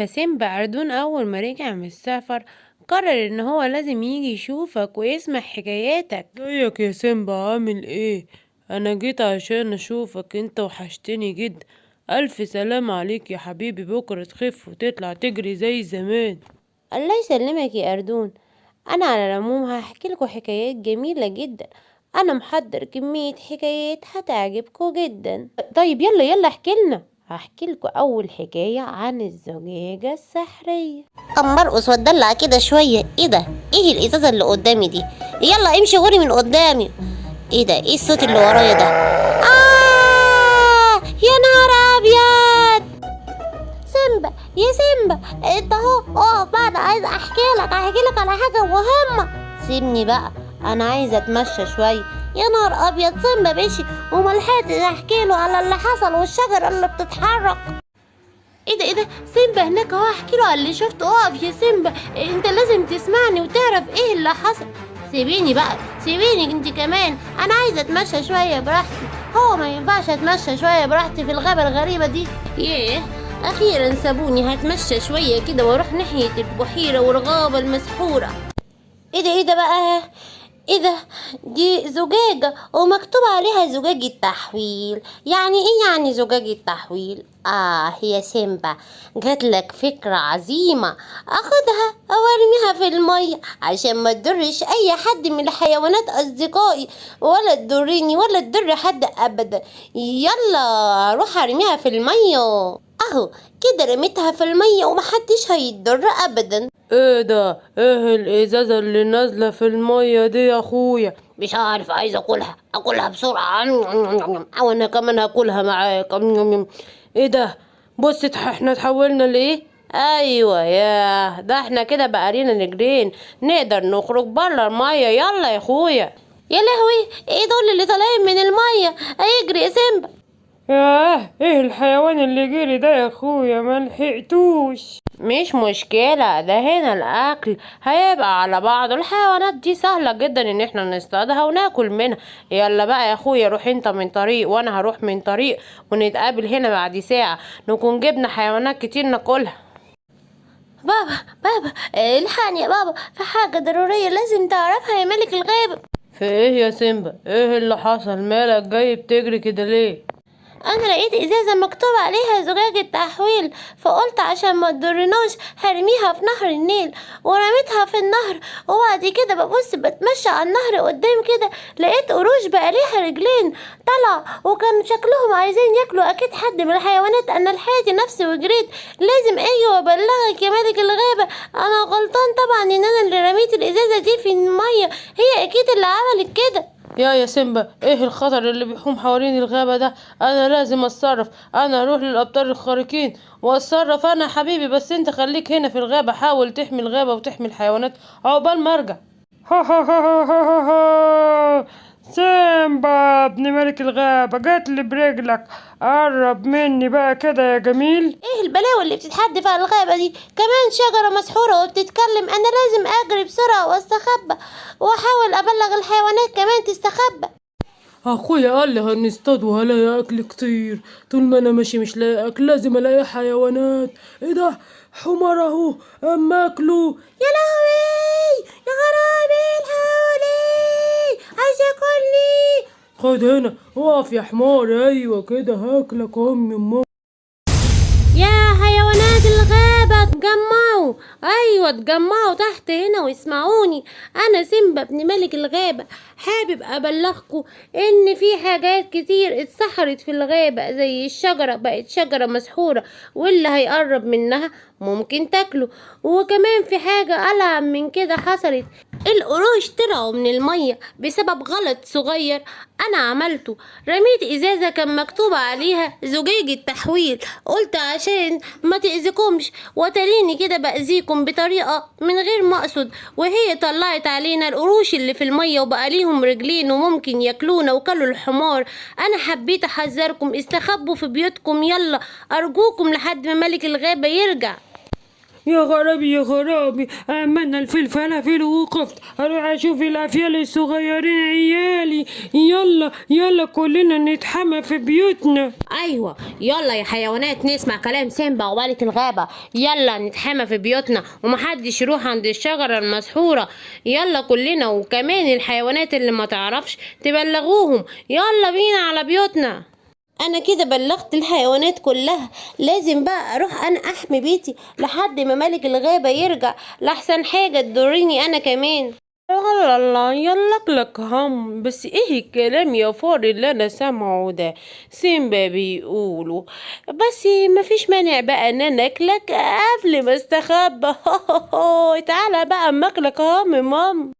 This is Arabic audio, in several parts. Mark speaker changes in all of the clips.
Speaker 1: سيمبا أردون أول ما رجع من السفر قرر إن هو لازم يجي يشوفك ويسمع حكاياتك. ازيك يا سيمبا، عامل ايه؟ أنا جيت عشان أشوفك، انت وحشتني جدا. ألف سلام عليك يا حبيبي، بكرة تخف وتطلع تجري زي زمان. الله يسلمك يا أردون. أنا على العموم هحكي لكم حكايات جميلة جدا. أنا محضر كمية حكايات هتعجبكم جدا. طيب يلا يلا احكي لنا. هحكي لكم أول حكاية عن الزجاجة السحرية.
Speaker 2: اما ارقص واتدلع كده شويه. ايه ده؟ ايه الازازه اللي قدامي دي؟ يلا امشي غوري من قدامي. ايه ده؟ ايه الصوت اللي ورايا ده؟ يا نهار ابيض! سيمبا يا سيمبا، انت اهو اقف بقى، انا عايز احكي لك على حاجه مهمه. سيبني بقى، انا عايزه اتمشى شويه. يا نهار ابيض، سيمبا مشي وملحقتش احكي له على اللي حصل والشجره اللي بتتحرك. ايه ده سيمبا هناك اهو، احكي له على اللي شفته. اقف يا سيمبا، انت لازم تسمعني وتعرف ايه اللي حصل. سيبيني بقى، سيبيني انت كمان، انا عايزه اتمشى شويه براحتي. هو ما ينفعش اتمشى شويه براحتي في الغابه الغريبه دي؟ ياه، اخيرا سابوني هتمشى شويه كده واروح ناحيه البحيره والغابه المسحوره. ايه ده بقى؟ ايه ده؟ دي زجاجة ومكتوب عليها زجاجة تحويل. يعني ايه يعني زجاجة تحويل؟ هي سيمبا جاتلك فكرة عظيمة. اخدها او ارميها في المية عشان ما تضرش اي حد من الحيوانات اصدقائي، ولا تضرني ولا تضر حد ابدا. يلا روح ارميها في المية. اهو كده رميتها في المية ومحدش هيتضر ابدا.
Speaker 1: ايه ده؟ ايه الازازة اللي نازلة في المية دي يا اخويا؟
Speaker 2: مش عارف، عايز اكلها بسرعة.
Speaker 1: او انا كمان هاكلها معاك. ايه ده؟ بص، احنا اتحولنا لايه؟ ايوه، يا ده احنا كده بقالينا رجلين، نقدر نخرج بره المية. يلا يا اخويا.
Speaker 2: يا لهوي، ايه دول اللي طالعين من المية؟ هيجري يا سيمبا.
Speaker 1: ايه الحيوان اللي جري ده يا اخويا؟ ما لحقتوش. مش مشكلة، ده هنا الاكل هيبقى على بعض. الحيوانات دي سهلة جدا ان احنا نصطادها وناكل منها. يلا بقى يا اخويا، روح انت من طريق وانا هروح من طريق، ونتقابل هنا بعد ساعة نكون جبنا حيوانات كتير ناكلها.
Speaker 2: بابا، الحقني يا بابا، في حاجة ضرورية لازم تعرفها يا ملك الغابة.
Speaker 1: في ايه يا سيمبا؟ ايه اللي حصل؟ مالك جاي بتجري كده ليه؟
Speaker 2: انا لقيت ازازة مكتوب عليها زجاجة تحويل، فقلت عشان ما تضرناش هرميها في نهر النيل، ورميتها في النهر. وبعد كده ببص بتمشى على النهر قدام كده، لقيت قروش بقى ليها رجلين طلع، وكان شكلهم عايزين ياكلوا اكيد حد من الحيوانات. انا لحقت نفسي وجريت. لازم اجي وابلغك يا ملك الغابة. انا غلطان طبعا ان انا اللي رميت الازازة دي في المية، هي اكيد اللي عملت كده.
Speaker 1: يا سيمبا، ايه الخطر اللي بيحوم حوالين الغابة ده؟ انا لازم اتصرف. انا اروح للابطال الخارقين واتصرف انا يا حبيبي، بس انت خليك هنا في الغابة، حاول تحمي الغابة وتحمي الحيوانات عقبال ما ارجع. سيمبا ابن ملك الغابة، جات لي برجلك. قرب مني بقى كده يا جميل.
Speaker 2: ايه البلاوي اللي بتتحدف على الغابة دي؟ كمان شجرة مسحورة وبتتكلم. انا لازم اجري بسرعة واستخبى، واحاول ابلغ الحيوانات كمان تستخبى.
Speaker 1: اخويا قال لي هنصطاد وهلاقي اكل كتير. طول ما انا ماشي مش لاقي اكل، لازم الاقي حيوانات. ايه ده؟ حمار اهو، اما اكله.
Speaker 2: يا لهوي، يا خرابي، الحقوني، عايز ياكلني.
Speaker 1: خد هنا، اقف يا حمار. ايوه كده هاكلك امي.
Speaker 2: يا حيوانات الغابة اتجمعوا، ايوه اتجمعوا تحت هنا واسمعوني. انا سيمبا ابن ملك الغابة، حابب ابلغكم ان في حاجات كتير اتسحرت في الغابة، زي الشجرة بقت شجرة مسحورة، واللي هيقرب منها ممكن تاكله. وكمان في حاجة ألعب من كده حصلت، القروش طلعوا من المية بسبب غلط صغير أنا عملته. رميت إزازة كان مكتوب عليها زجاجة تحويل، قلت عشان ما تأذيكمش وتريني كده بأذيكم بطريقة من غير ما أقصد، وهي طلعت علينا القروش اللي في المية وبقى ليهم رجلين وممكن ياكلونا وكلوا الحمار. أنا حبيت أحذركم، استخبوا في بيوتكم يلا أرجوكم لحد ما ملك الغابة يرجع.
Speaker 1: يا خرابي يا خرابي، عملنا الفلفل ووقفت اروح اشوف الافيال الصغيرين عيالي. يلا يلا كلنا نتحمى في بيوتنا.
Speaker 2: ايوه يلا يا حيوانات نسمع كلام سيمبا وملك الغابة، يلا نتحمى في بيوتنا ومحدش يروح عند الشجرة المسحورة. يلا كلنا، وكمان الحيوانات اللي ما تعرفش تبلغوهم. يلا بينا على بيوتنا. انا كده بلغت الحيوانات كلها، لازم بقى اروح انا احمي بيتي لحد ما ملك الغابة يرجع، لحسن حاجة تضرني انا كمان.
Speaker 1: يلا الله يلك لك هم. بس ايه الكلام يا فار اللي انا سامعه ده؟ سيمبا بيقولوا بس مفيش مانع بقى ان انا اكلك قبل ما استخبى. تعالى بقى اما اكلك هم مام.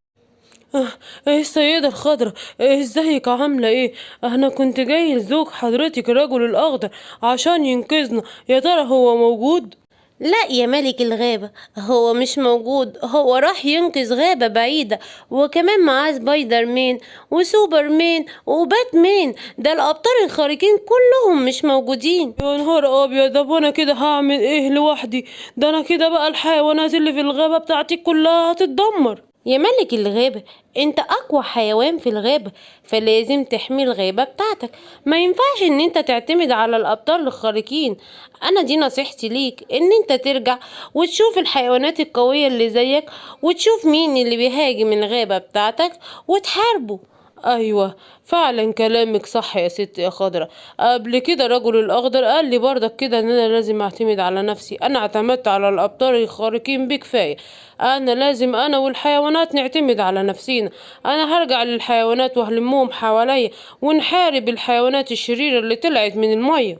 Speaker 1: ايه السيدة الخضرا، ازيك عاملة ايه؟ انا كنت جاي لزوج حضرتك الرجل الاخضر عشان ينقذنا، يا ترى هو موجود؟
Speaker 2: لا يا ملك الغابة، هو مش موجود، هو راح ينقذ غابة بعيدة، وكمان معاه سبايدر مان وسوبر مان وباتمان، ده الأبطال الخارقين كلهم مش موجودين.
Speaker 1: يا نهار ابيض، طب وانا كده هعمل ايه لوحدي؟ ده انا كده بقى الحيوانات اللي في الغابة بتاعتي كلها هتتدمر.
Speaker 2: يا ملك الغابة، انت اقوى حيوان في الغابة، فلازم تحمي الغابة بتاعتك، ما ينفعش ان انت تعتمد على الابطال الخارقين. انا دي نصيحتي ليك، ان انت ترجع وتشوف الحيوانات القوية اللي زيك، وتشوف مين اللي بيهاجم الغابة بتاعتك وتحاربه.
Speaker 1: ايوه فعلا كلامك صح يا ست يا خضرة. قبل كده الرجل الاخضر قال لي برضك كده ان انا لازم اعتمد على نفسي. انا اعتمدت على الابطال الخارقين بكفاية، انا لازم انا والحيوانات نعتمد على نفسينا. انا هرجع للحيوانات وهلمهم حواليا ونحارب الحيوانات الشريرة اللي طلعت من المية.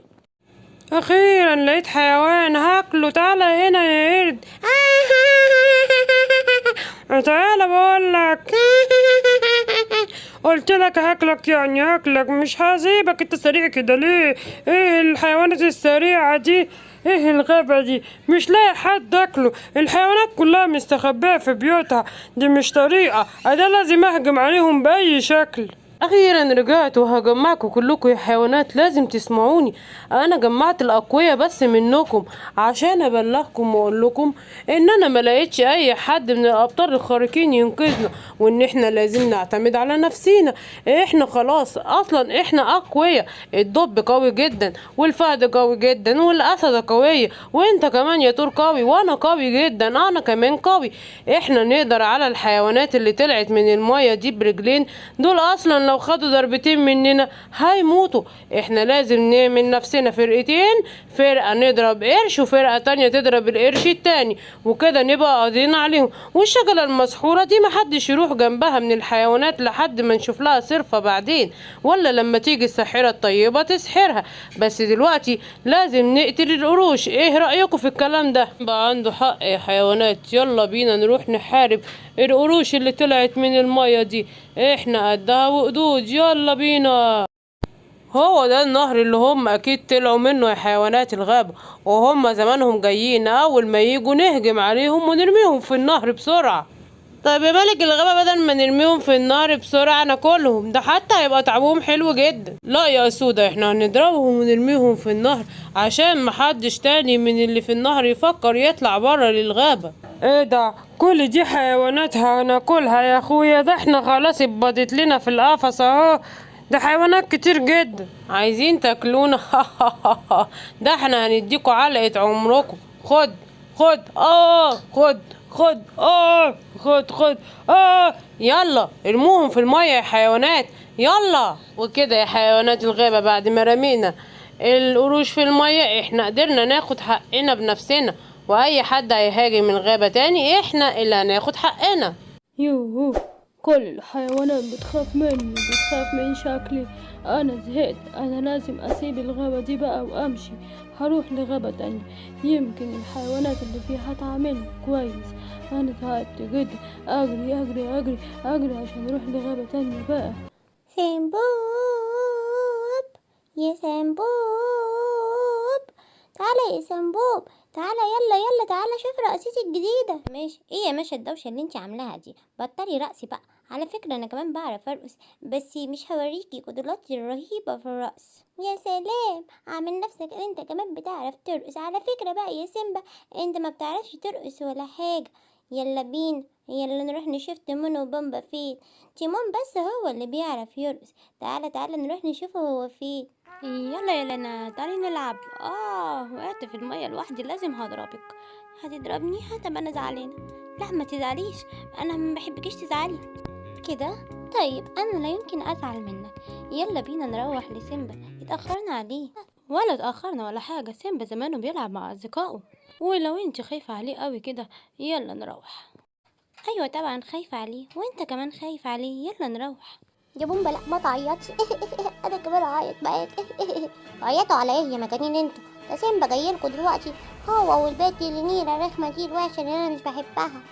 Speaker 1: اخيرا لقيت حيوان هاكله، تعالى هنا يا قرد. تعالى بقولك. قلت لك هاكلك يعني هاكلك، مش هسيبك. انت سريع كده ليه؟ ايه الحيوانات السريعة دي؟ ايه الغابة دي؟ مش لاقي حد اكله، الحيوانات كلها مستخبية في بيوتها، دي مش طريقة، انا لازم اهجم عليهم بأي شكل. اخيرا رجعت وهجمعكم كلكم يا حيوانات، لازم تسمعوني. انا جمعت الاقوياء بس منكم عشان ابلغكم واقول لكم ان انا ما لقيتش اي حد من الابطال الخارقين ينقذنا، وان احنا لازم نعتمد على نفسينا. احنا خلاص اصلا احنا اقوياء، الدب قوي جدا والفهد قوي جدا والاسد قوية، وانت كمان يا طور قوي، وانا قوي جدا، انا كمان قوي. احنا نقدر على الحيوانات اللي طلعت من المية دي برجلين، دول اصلا لو خدوا ضربتين مننا هيموتوا. احنا لازم نعمل نفسنا فرقتين، فرقة نضرب قرش وفرقة تانية تضرب القرش التاني، وكده نبقى قاضيين عليهم. والشجرة المسحورة دي محدش يروح جنبها من الحيوانات لحد ما نشوف لها صرفة بعدين، ولا لما تيجي الساحرة الطيبة تسحرها. بس دلوقتي لازم نقتل القروش. ايه رأيكم في الكلام ده؟ بقى عنده حق يا حيوانات، يلا بينا نروح نحارب القروش اللي طلعت من المية دي، احنا قدها وقدود، يلا بينا. هو ده النهر اللي هم اكيد طلعوا منه يا حيوانات الغابة، وهم زمانهم جايين، اول ما يجوا نهجم عليهم ونرميهم في النهر بسرعة. طيب يا ملك الغابة، بدل ما نرميهم في النهر بسرعة ناكلهم، ده حتى هيبقى طعمهم حلو جدا. لا يا سودة، احنا هنضربهم ونرميهم في النهر عشان محدش تاني من اللي في النهر يفكر يطلع بره للغابة. ايه ده؟ كل دي حيوانات هناكلها يا اخويا؟ ده احنا خلاص اتبضت لنا في القفص اهو، ده حيوانات كتير جدا. عايزين تاكلونا؟ ده احنا هنديكوا علقة عمركم. خد خد خد خد خد يلا ارموهم في المية يا حيوانات، يلا. وكده يا حيوانات الغابة، بعد ما رمينا القروش في المية احنا قدرنا ناخد حقنا بنفسنا، واي حد هيهاجم الغابة تاني احنا اللي هناخد حقنا.
Speaker 3: يوهو، كل الحيوانات بتخاف مني، بتخاف من شكلي. انا زهقت، انا لازم اسيب الغابة دي بقى وامشي، هروح لغابة تانية، يمكن الحيوانات اللي فيها هتعاملني كويس. انا تعبت جدا، اجري اجري اجري اجري عشان اروح لغابة تانية بقى.
Speaker 2: سمبوب يا سمبوب، تعالى يا سمبوب، تعالى يلا يلا تعالى شوف رقصتي الجديدة. ماشي. ايه يا ماشا الدوشة اللي انت عاملاها دي؟ بطلي رقصي بقى. على فكرة انا كمان بعرف ارقص، بس مش هوريكي قدراتي الرهيبة في الرقص. يا سلام، عامل نفسك انت كمان بتعرف ترقص. على فكرة بقى يا سيمبا، انت ما بتعرفش ترقص ولا حاجة. يلا بينا، يلا نروح نشوف تيمون وبامبا فين. تيمون بس هو اللي بيعرف يرقص. تعالى تعالى نروح نشوفه هو فين.
Speaker 1: يلا يا لنا تعالي نلعب. وقعت في المية لوحدي، لازم هضربك. هتضربني؟ هتبقى انا زعلانة. لا ما تزعليش، انا ما بحبكيش تزعلي
Speaker 2: كده طيب، انا لا يمكن ازعل منك. يلا بينا نروح لسيمبا، اتأخرنا عليه.
Speaker 1: ولا اتأخرنا ولا حاجة، سيمبا زمانه بيلعب مع أصدقائه، ولو انت خايفة عليه قوي كده يلا نروح.
Speaker 2: ايوه طبعا خايفة عليه، وانت كمان خايف عليه. يلا نروح. يا بومبا لا ما تعيطش. انا كمان اعيط معاك. تعيطوا على ايه يا مجانين انتوا؟ ده سيمبا جايلكوا دلوقتي، هو والبنت اللي نيرة الرخمة دي الوحشة اللي انا مش بحبها.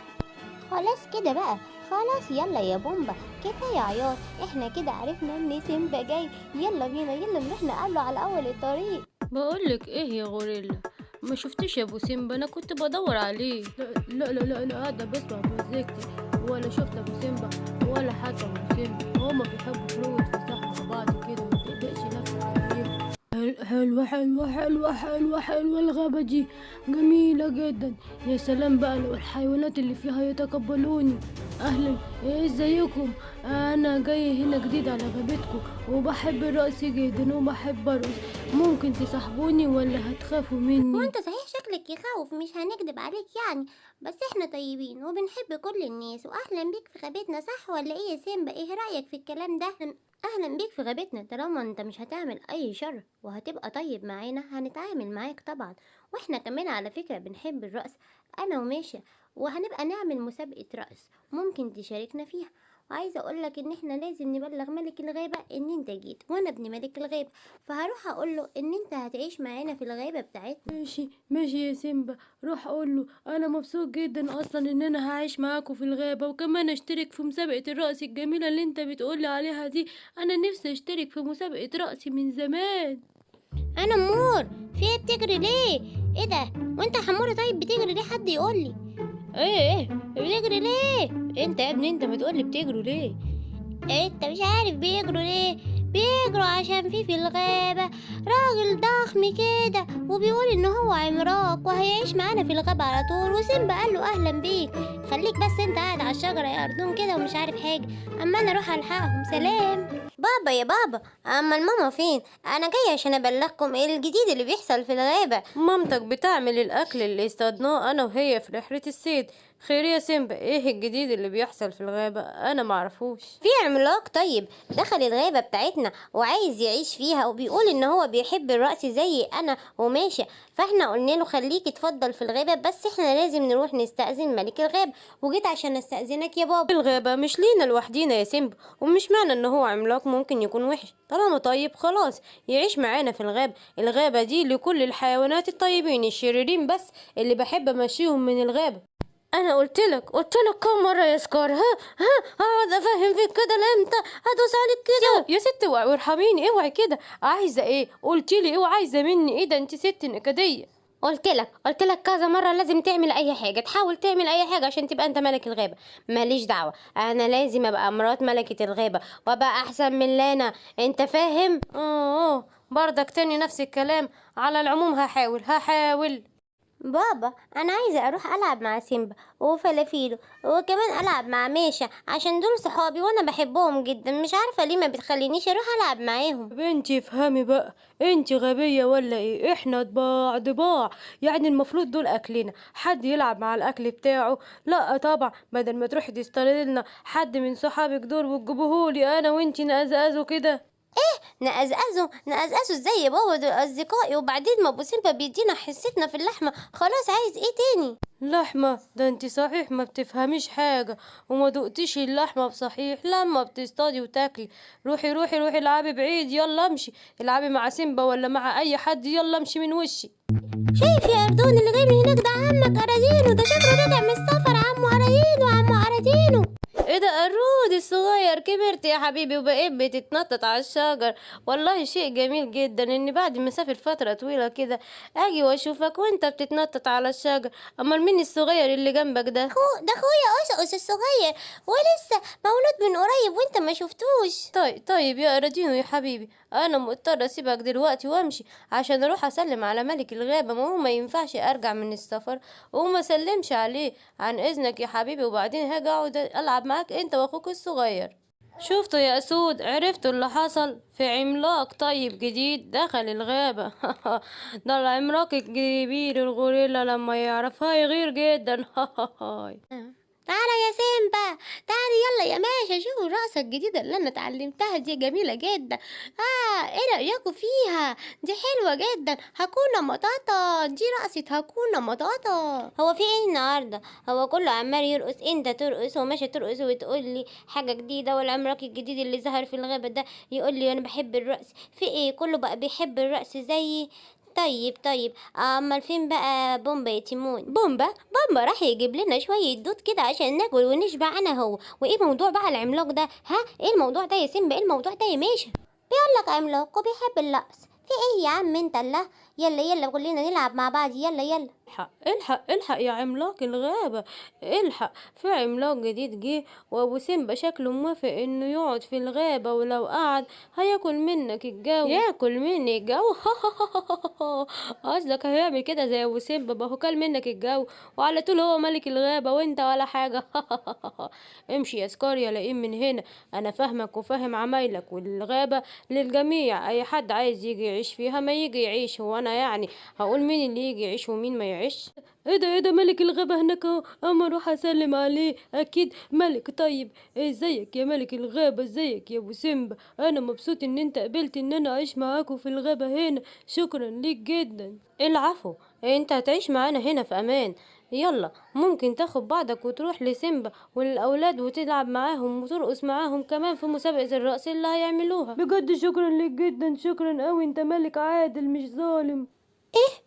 Speaker 2: خلاص كده بقى، خلاص يلا يا بومبا، كفاية عياط. احنا كده عرفنا ان سيمبا جاي. يلا بينا، يلا نروح نقابله على اول الطريق.
Speaker 3: بقولك ايه يا غوريلا، ما شفتش يا ابو سيمبا؟ انا كنت بدور عليه. لا انا قاعده بسمع مزيكتي، ولا شفت ابو سيمبا ولا حتى ابو سيمبا. هما بيحبوا يخرجوا يتفسحوا مع بعض كده، ما تقلقش نفسك عليهم. حلوة الغابة دي، جميلة جدا. يا سلام بقى لو الحيوانات اللي فيها يتقبلوني. أهلا، إيه ازيكم؟ أنا جاي هنا جديد على غابتكم، وبحب الرقص جدا وبحب أرقص. ممكن تصاحبوني ولا هتخافوا مني؟
Speaker 2: وانت صحيح شكلك يخوف، مش هنكدب عليك يعني، بس احنا طيبين وبنحب كل الناس. واهلا بيك في غابتنا، صح ولا ايه يا سيمبا؟ ايه رأيك في الكلام ده؟ اهلا بيك في غابتنا، طالما انت مش هتعمل اي شر وهتبقى طيب معانا هنتعامل معاك طبعا. واحنا كمان على فكرة بنحب الرقص، انا وماشا، وهنبقى نعمل مسابقة رقص ممكن تشاركنا فيها. وعايزه اقولك ان احنا لازم نبلغ ملك الغابه ان انت جيت، وانا ابن ملك الغابه، فهروح اقوله ان انت هتعيش معانا في الغابه بتاعتنا.
Speaker 3: ماشي يا سيمبا، روح اقوله انا مبسوط جدا اصلا ان انا هعيش معاكم في الغابة، وكمان اشترك في مسابقة الرقص الجميلة اللي انت بتقولي عليها دي. انا نفسي اشترك في مسابقة رقص من زمان.
Speaker 2: انا امور، في ايه بتجري ليه؟ ايه ده؟ وانت يا حموره طيب بتجري ليه؟ حد يقولي.
Speaker 1: ايه بتجري ليه؟ انت يا ابني انت بتقولي بتجروا ليه؟
Speaker 2: انت مش عارف بيجروا ليه؟ بيجروا عشان في الغابة راجل ضخم كده، وبيقول ان هو عملاق وهيعيش معانا في الغابة على طول. وسيمبا قال له اهلا بيك، خليك بس انت قاعد على الشجرة يا اردون كده ومش عارف حاجة، اما انا اروح الحقهم. سلام. بابا يا بابا، اما الماما فين؟ انا جاي عشان ابلغكم ايه الجديد اللي بيحصل في الغابة.
Speaker 1: مامتك بتعمل الاكل اللي اصطادناه انا وهي في رحلة الصيد. خير يا سيمبا، ايه الجديد اللي بيحصل في الغابة؟ انا معرفوش.
Speaker 2: في عملاق طيب دخل الغابة بتاعتنا وعايز يعيش فيها، وبيقول ان هو بيحب الرقص زي انا وماشي. فاحنا قلنا له خليك اتفضل في الغابة، بس احنا لازم نروح نستأذن ملك الغابة، وجيت عشان استأذنك يا بابا.
Speaker 1: الغابة مش لينا لوحدينا يا سيمبا، ومش معنى ان هو عملاق ممكن يكون وحش. طالما طيب خلاص يعيش معانا في الغابة. الغابة دي لكل الحيوانات الطيبين، الشريرين بس اللي بحب امشيهم من الغابة. انا قلت لك كم مره يا سكار، اقعد افهم فيك كده لامتى؟ هدوس عليك كده يا ست. اوعي وارحميني، اوعي كده. عايزه ايه؟ قلتيلي ايه وعايزه مني ايه؟ ده انت ست نكديه.
Speaker 2: قلت لك كذا مرة لازم تعمل اي حاجة، تحاول تعمل اي حاجة عشان تبقى انت ملك الغابة. ماليش دعوة، انا لازم ابقى مرات ملكة الغابة وابقى احسن من لانا، انت فاهم؟
Speaker 1: برضك تاني نفس الكلام. على العموم هحاول.
Speaker 2: بابا انا عايزة اروح العب مع سيمبا وفلافيلو، وكمان العب مع ميشا عشان دول صحابي وانا بحبهم جدا. مش عارفة ليه ما بتخلينيش اروح العب معاهم.
Speaker 1: بنتي افهمي بقى، انت غبية ولا ايه؟ احنا ضباع يعني المفروض دول اكلنا، حد يلعب مع الاكل بتاعه؟ لا طبعا. بدل ما تروحي تستلي لنا حد من صحابك دول وتجيبوهولي انا وانتي نقزقزوا كده.
Speaker 2: نقزقزوا ازاي يا بابا؟ دول اصدقائي، وبعدين ما ابو سيمبا بيدينا حصتنا في اللحمة. خلاص عايز ايه تاني؟
Speaker 1: لحمة؟ ده انت صحيح ما بتفهميش حاجة وما دقتيش اللحمة بصحيح لما بتصطادي وتاكلي. روحي العبي بعيد، يلا امشي العبي مع سيمبا ولا مع اي حد، يلا امشي من وشي.
Speaker 2: شايف يا اردون اللي جاي من هناك ده عمك اراجينو، ده شكله راجع من السفر. عمو اراجينو.
Speaker 1: ايه ده؟ قرود الصغير، كبرت يا
Speaker 2: حبيبي وبقيت بتتنطط على الشجر. والله شيء جميل جدا ان بعد ما اسافر فترة طويلة كده اجي واشوفك وانت بتتنطط على الشجر. امال مين الصغير اللي جنبك ده؟ ده اخويا أوسوس الصغير، ولسه مولود من قريب وانت ما شفتوش. طيب يا اراجينو يا حبيبي، انا مضطر اسيبك دلوقتي وامشي عشان اروح اسلم على ملك الغابة. ما هو ما ينفعش ارجع من السفر وما سلمش عليه. عن اذنك يا حبيبي، وبعدين هاجي اقعد العب معاك انت واخوك الصغير. شفتوا يا اسود؟ عرفتوا اللي حصل؟ في عملاق طيب جديد دخل الغابة. ده العملاق الكبير الغوريلا لما يعرفها يغير جدا. تعالى يا سيمبا، تعالى يلا يا ماشي، شوفوا الرقصة الجديدة اللي انا اتعلمتها دي جميلة جدا. ايه رأيكم فيها؟ دي حلوة جدا. هاكونا مطاطا، دي رقصة هاكونا مطاطا. هو في ايه النهاردة؟ هو كله عمال يرقص، انت ترقص وماشي ترقص وتقول لي حاجة جديدة، والعملاق الجديد اللي ظهر في الغابة ده يقول لي انا بحب الرقص. في ايه؟ كله بقى بيحب الرقص زيي؟ طيب امال فين بقى بومبا يا تيمون؟ بومبا راح يجيب لنا شويه دود كده عشان ناكل ونشبع انا هو. وايه موضوع بقى العملاق ده؟ ايه الموضوع ده يا سيمبا؟ ايه الموضوع ده يا ماشي؟ بيقول لك عملاق وبيحب اللقص. في ايه يا عم انت؟ الله، يلا كلنا نلعب مع بعض، يلا.
Speaker 3: الحق يا عملاق الغابة، الحق في عملاق جديد جه، وابو سيمبا شكله موافق انه يقعد في الغابة، ولو قعد هياكل منك الجو. ياكل مني الجو؟ قصدك هيعمل كده زي ابو سيمبا؟ ما هو كل منك الجو وعلى طول هو ملك الغابة وانت ولا حاجة. امشي يا سكار يا لئيم من هنا، انا فاهمك وفاهم عمايلك، والغابة للجميع، اي حد عايز يجي يعيش فيها ما يجي يعيش. هو انا يعني هقول مين اللي يجي يعيش ومين ما يعيش؟ ايه ده ملك الغابة هناك اهو، اما اروح اسلم عليه. اكيد ملك. طيب ازيك يا ملك الغابة؟ ازيك يا ابو سيمبا؟ انا مبسوط ان انت قبلت ان انا اعيش معاكم في الغابة هنا، شكرا ليك جدا. العفو، انت هتعيش معانا هنا في امان. يلا ممكن تاخد بعضك وتروح لسيمبا والاولاد وتلعب معاهم وترقص معاهم كمان في مسابقة الرقص اللي هيعملوها. بجد شكرا ليك جدا، شكرا قوي، انت ملك عادل مش ظالم.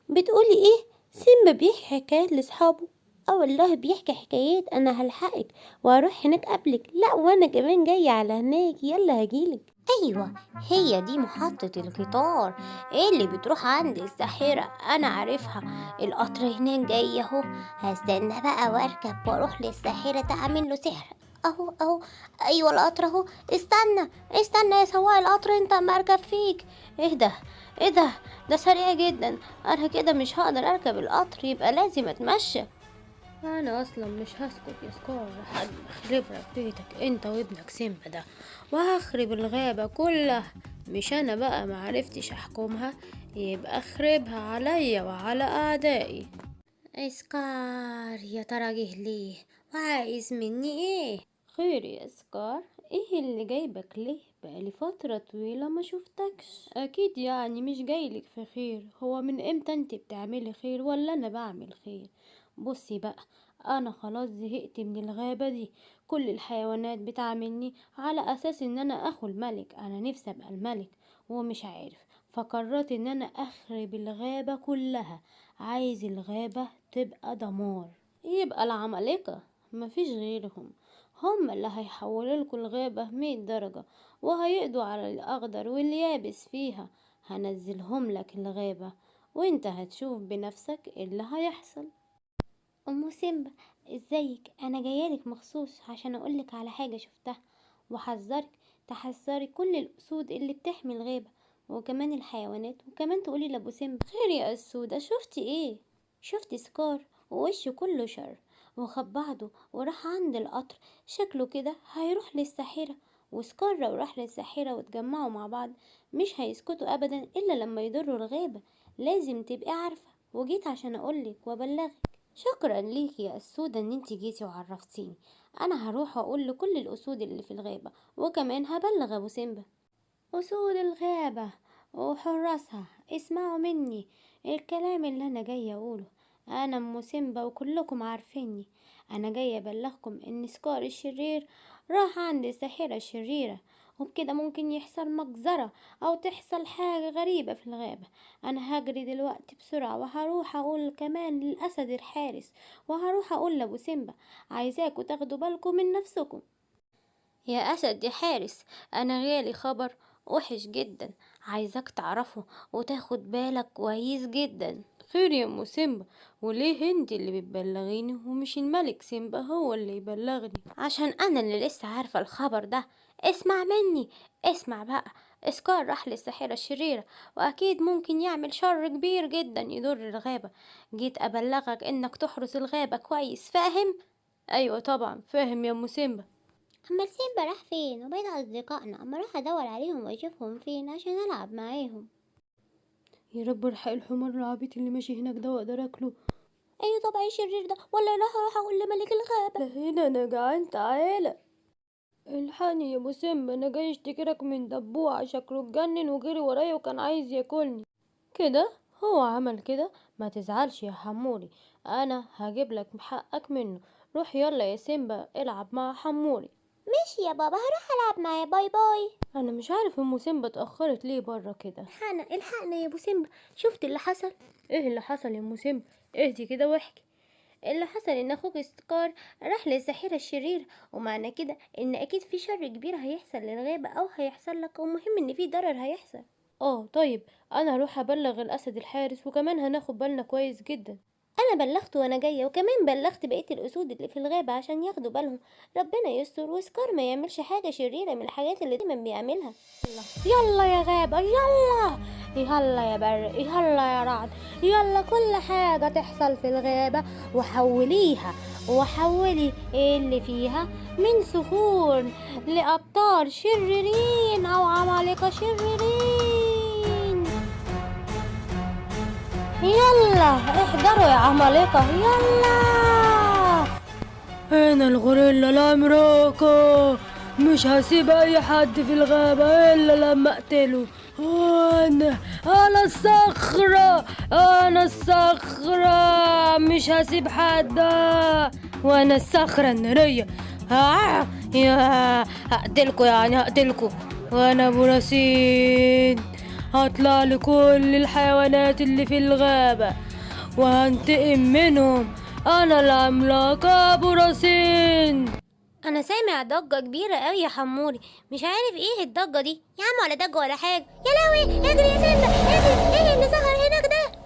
Speaker 2: بتقولي ايه؟ سيمبا بيحكي حكايات لاصحابه؟ والله بيحكي حكايات. انا هلحقك وهروح هناك قبلك. لا وانا كمان جاية على هناك، يلا هجيلك. ايوه، هي دي محطة القطار اللي بتروح عند الساحرة، انا عارفها. القطر هناك جاي اهو، هستنى بقى واركب واروح للساحرة تعمل له سحر. اهو ايوه القطر اهو. استنى يا سواق القطر، انت ما اركب فيك. ايه ده سريع جدا. انا كده مش هقدر اركب القطر، يبقى لازم اتمشى.
Speaker 3: انا اصلا مش هسكت يا سكار لحد ما اخرب لك بيتك انت وابنك سيمبا ده، وهخرب الغابة كلها. مش انا بقى معرفتش احكمها، يبقى اخربها عليا وعلى اعدائي.
Speaker 2: اسكار يا ترى جه ليه وعايز مني ايه؟
Speaker 3: خير يا سكار، ايه اللي جايبك ليه؟ بقالي فترة طويلة ما شفتكش. اكيد يعني مش جايلك في خير. هو من امتى انت بتعملي خير ولا انا بعمل خير؟ بصي بقى، انا خلاص زهقت من الغابة دي. كل الحيوانات بتعاملني على اساس ان انا اخو الملك، انا نفسي ابقى الملك ومش عارف، فقررت ان انا اخرب الغابة كلها. عايز الغابة تبقى دمار، يبقى العمالقة مفيش غيرهم، هم اللي هيحولوا لكم الغابة 100 درجة، وهيقضوا على الأخضر واليابس فيها. هنزلهم لك الغابة وانت هتشوف بنفسك اللي هيحصل.
Speaker 2: ام سيمبا ازيك؟ انا جايالك مخصوص عشان اقولك على حاجة شفتها وحذرك تحذري كل الاسود اللي بتحمي الغابة وكمان الحيوانات، وكمان تقولي لابو سيمبا.
Speaker 3: خير يا السودة، شفتي ايه؟
Speaker 2: شفت سكار ووشه كله شر وخد بعضه وراح عند القطر، شكله كده هيروح للساحرة. وسكار لو راح للساحرة واتجمعوا مع بعض مش هيسكتوا ابدا الا لما يضروا الغابة. لازم تبقي عارفة، وجيت عشان اقولك وابلغك.
Speaker 3: شكرا ليكي يا السودة ان انتي جيتي وعرفتيني. انا هروح اقول لكل الاسود اللي في الغابة، وكمان هبلغ ابو سيمبا. اسود الغابة وحراسها، اسمعوا مني الكلام اللي انا جاية اقوله. انا ام سيمبا وكلكم عارفيني. انا جاية ابلغكم ان سكار الشرير راح عند الساحرة الشريرة، وبكده ممكن يحصل مجزرة او تحصل حاجة غريبة في الغابة. انا هجري دلوقتي بسرعة وهروح اقول كمان للاسد الحارس، وهروح اقول لابو سيمبا. عايزاكوا تاخدوا بالكم من نفسكم.
Speaker 2: يا أسد يا حارس، أنا جالي خبر وحش جدا، عايزك تعرفه وتاخد بالك كويس جدا.
Speaker 3: خير يا ام سيمبا، وليه انت اللي بتبلغيني ومش الملك سيمبا هو اللي يبلغني؟
Speaker 2: عشان أنا اللي لسه عارفة الخبر ده. اسمع مني، اسمع بقى. اسكار راح للساحرة الشريرة، وأكيد ممكن يعمل شر كبير جدا يضر الغابة. جيت أبلغك إنك تحرس الغابة كويس، فاهم؟
Speaker 3: ايوه طبعا فاهم يا ام سيمبا.
Speaker 2: أما سيمبا راح فين وبين أصدقائنا؟ أما أروح أدور عليهم وأشوفهم فين عشان ألعب معاهم.
Speaker 3: يا رب الحق الحمار العبيط اللي ماشي هناك ده واقدر اكله.
Speaker 2: أيوة طبعا الشرير ده، ولا راح أقول لملك الغابة.
Speaker 3: لا هنا انا جعان، تعالى الحقني يا ابو سيمبا، انا جاي اشتكيلك من دبوع شكله اتجنن وجري ورايا وكان عايز ياكلني. كده هو عمل كده؟ ما تزعلش يا حموري، انا هجيب لك حقك منه. روح يلا يا سيمبا العب مع حموري.
Speaker 2: ماشي يا بابا، هروح ألعب معاه. باي باي.
Speaker 3: انا مش عارف ام سيمبا اتاخرت ليه بره كده.
Speaker 2: الحقنا يا ابو سيمبا، شفت اللي حصل؟
Speaker 3: ايه اللي حصل يا ام سيمبا؟ اهدي كده واحكي.
Speaker 2: اللي حصل ان اخوك سكار راح للساحرة الشرير، ومعنى كده ان اكيد في شر كبير هيحصل للغابة او هيحصل لك، ومهم ان في ضرر هيحصل.
Speaker 3: طيب انا هروح ابلغ الاسد الحارس، وكمان هناخد بالنا كويس جدا.
Speaker 2: انا بلغت وانا جاية، وكمان بلغت بقية الاسود اللي في الغابة عشان ياخدوا بالهم. ربنا يستر وسكار ما يعملش حاجة شريرة من الحاجات اللي دايما بيعملها. يلا يا غابة، يلا يلا يا برق، يلا يا رعد، يلا كل حاجة تحصل في الغابة وحوليها، وحولي اللي فيها من صخور لأبطال شريرين أو عمالقة شريرين. يلا احضروا يا عمالقة، يلا.
Speaker 3: انا الغوريلا العملاقة، مش هسيب اي حد في الغابة الا لما اقتله. انا الصخرة، انا الصخرة، مش هسيب حد. وانا الصخرة النارية. هقتلكوا، يعني هقتلكوا. وانا ابو رصين، هطلع لكل الحيوانات اللي في الغابة وهنتقم منهم. انا العملاقة ابو رصين.
Speaker 2: انا سامع ضجة كبيرة قوي يا حموري، مش عارف ايه الضجة دي يا عم، ولا ضجة ولا حاجة. يا لهوي، اجري يا سيمبا، اجري. ايه اللي ظهر هناك ده؟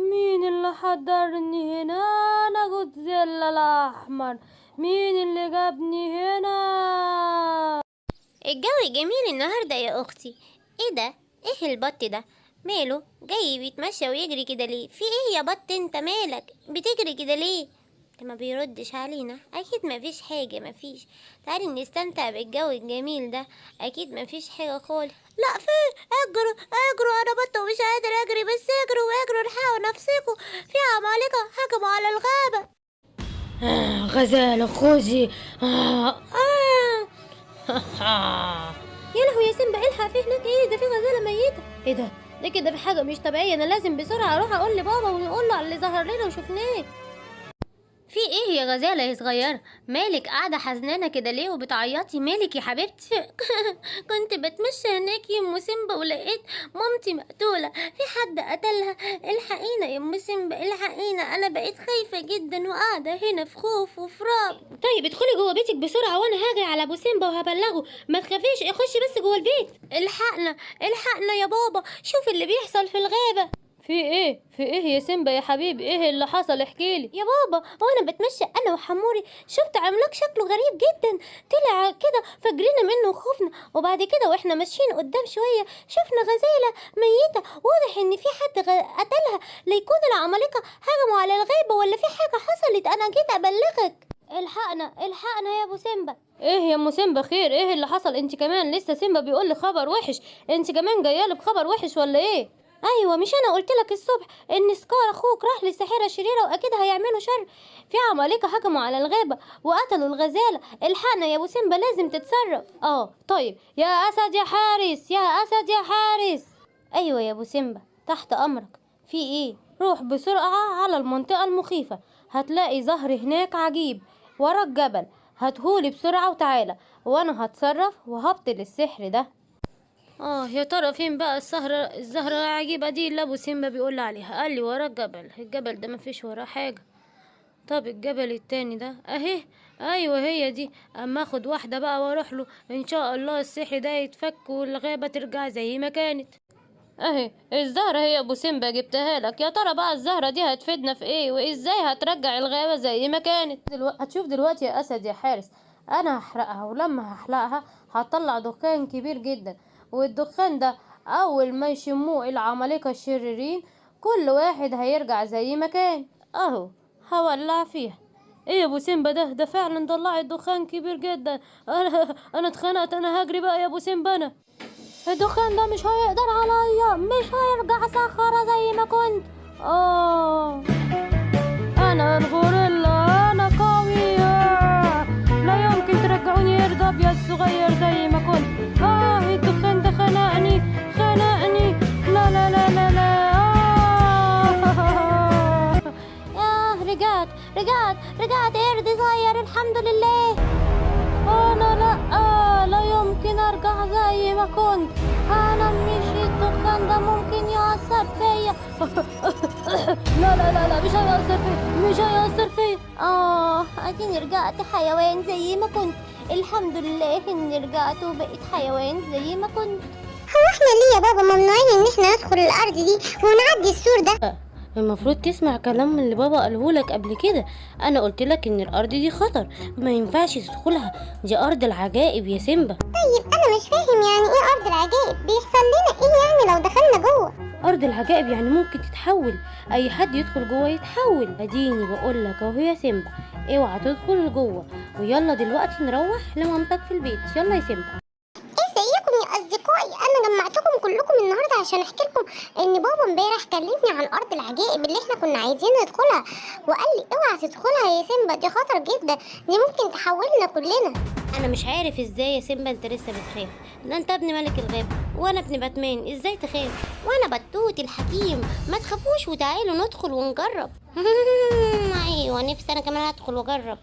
Speaker 3: مين اللي حضرني هنا؟ انا جودزيلا الاحمر، مين اللي جابني هنا؟
Speaker 2: الجو جميل النهاردة يا اختي. ايه ده؟ ايه البط ده؟ ماله جاي بيتمشى ويجري كده ليه؟ في ايه يا بط انت، مالك بتجري كده ليه؟ ده ما بيردش علينا، اكيد ما فيش حاجة، ما فيش. تعالي نستمتع بالجو الجميل ده، اكيد ما فيش حاجة خالص. لا في. اجروا اجروا، انا بط ومش قادر اجري، بس اجروا اجروا، الحقوا نفسكم، في عمالقة هجموا على الغابة.
Speaker 3: غزالة خذي.
Speaker 2: يا لهوي يا سيمبا، الحق، في هناك ايه ده؟ في غزالة ميتة. ايه ده؟ ده كده في حاجة مش طبيعية، انا لازم بسرعة اروح اقول لبابا ونقول له على اللي ظهر لنا وشفناه. في ايه يا غزالة يا صغيرة؟ مالك قاعدة حزنانة كده ليه وبتعيطي؟ مالك يا حبيبتي؟ كنت بتمشى هناك يا ام سيمبا ولقيت مامتي مقتولة، في حد قتلها. الحقينا يا ام سيمبا، الحقينا، انا بقيت خايفة جدا وقاعدة هنا في خوف وفي رعب. طيب ادخلي جوه بيتك بسرعة وانا هاجي على ابو سيمبا وهبلغه. ما تخافيش، اخشي بس جوه البيت. الحقنا الحقنا يا بابا، شوف اللي بيحصل في الغابة.
Speaker 3: في ايه يا سيمبا يا حبيبي؟ ايه اللي حصل؟ احكيلي.
Speaker 2: يا بابا، وانا بتمشى انا وحموري شفت عملاق شكله غريب جدا، طلع كده فجرينا منه وخفنا، وبعد كده واحنا ماشيين قدام شويه شفنا غزاله ميته، واضح ان في حد قتلها، ليكون العمالقه هجموا على الغابه ولا في حاجه حصلت. انا جيت ابلغك. الحقنا يا ابو سيمبا.
Speaker 3: ايه يا ام سيمبا خير؟ ايه اللي حصل؟ انت كمان لسه سيمبا بيقول لي خبر وحش، انت كمان جايه لي بخبر وحش ولا ايه؟
Speaker 2: ايوه، مش انا قلت لك الصبح ان سكار اخوك راح للساحره الشريره واكيد هيعملوا شر؟ في عمالقه هجموا على الغابه وقتلوا الغزاله. الحقنا يا ابو سيمبا، لازم تتصرف.
Speaker 3: طيب يا اسد يا حارس، يا اسد يا حارس.
Speaker 2: ايوه يا ابو سيمبا، تحت امرك. في ايه؟
Speaker 3: روح بسرعه على المنطقه المخيفه، هتلاقي زهر هناك عجيب ورا الجبل، هاتهولي بسرعه وتعالى، وانا هتصرف وهبطل السحر ده.
Speaker 2: يا ترى فين بقى الزهرة العجيبة دي اللي ابو سيمبا بيقول عليها؟ قال لي ورا الجبل ده مفيش وراه حاجة.
Speaker 3: طب الجبل التاني ده اهي. ايوه هي دي. اما اخد واحدة بقى واروح له ان شاء الله السحر ده يتفك والغابة ترجع زي ما كانت. اهي الزهرة هي ابو سيمبا جبتها لك. يا ترى بقى الزهرة دي هتفيدنا في ايه وازاي هترجع الغابة زي ما كانت؟ هتشوف دلوقتي يا اسد يا حارس. انا هحرقها ولما هحرقها هطلع دخان كبير جدا، والدخان ده اول ما يشموه العمالقة الشريرين كل واحد هيرجع زي ما كان. اهو هولع فيها. ايه يا ابو سيمبا ده فعلا طلع الدخان كبير جدا. انا اتخنقت. انا هجري بقى يا ابو سيمبا. انا الدخان ده مش هيقدر عليا، مش هيرجع صخرة زي ما كنت. انا الغوريلا، انا قوية، لا يمكن ترجعوني يرضى ابيض صغير زي ما كنت. الدخان ده خنقني. لا لا لا لا لا.
Speaker 2: رجعت قرد صغير الحمد لله.
Speaker 3: انا لا يمكن ارجع زي ما كنت. انا مش الدخان ده ممكن يأثر فيا. لا لا لا لا مش هيأثر فيا.
Speaker 2: اديني رجعت حيوان زي ما كنت. الحمد لله اني رجعت وبقيت حيوان زي ما كنت. هو احنا ليه يا بابا ممنوعين ان احنا ندخل الارض دي ونعدي السور ده؟
Speaker 3: المفروض تسمع كلام اللي بابا قالهولك قبل كده. انا قلتلك ان الارض دي خطر، ما ينفعش تدخلها، دي ارض العجائب يا سيمبا.
Speaker 2: طيب انا مش فاهم يعني ايه ارض العجائب؟ بيحصل لنا ايه يعني لو دخلنا جوه؟
Speaker 3: ارض العجائب يعني ممكن تتحول، اي حد يدخل جوه يتحول. اديني بقولك اهو يا سيمبا، اوعى تدخل جوه. ويلا دلوقتي نروح لمامتك في البيت. يلا يا سيمبا.
Speaker 2: ازيكم يا اصدقائي؟ انا جمعتكم كلكم النهارده عشان احكي لكم ان بابا امبارح كلمني عن ارض العجائب اللي احنا كنا عايزين ندخلها، وقال لي اوعى تدخلها يا سيمبا، دي خطر جدا، دي ممكن تحولنا كلنا.
Speaker 4: انا مش عارف ازاي يا سيمبا انت لسه بتخاف. ده انت ابن ملك الغابة وانا ابن باتمان، ازاي تخاف؟
Speaker 2: وانا بطوط الحكيم. ما تخافوش وتعالوا ندخل ونجرب.
Speaker 4: ايوه نفسي انا كمان ادخل واجرب.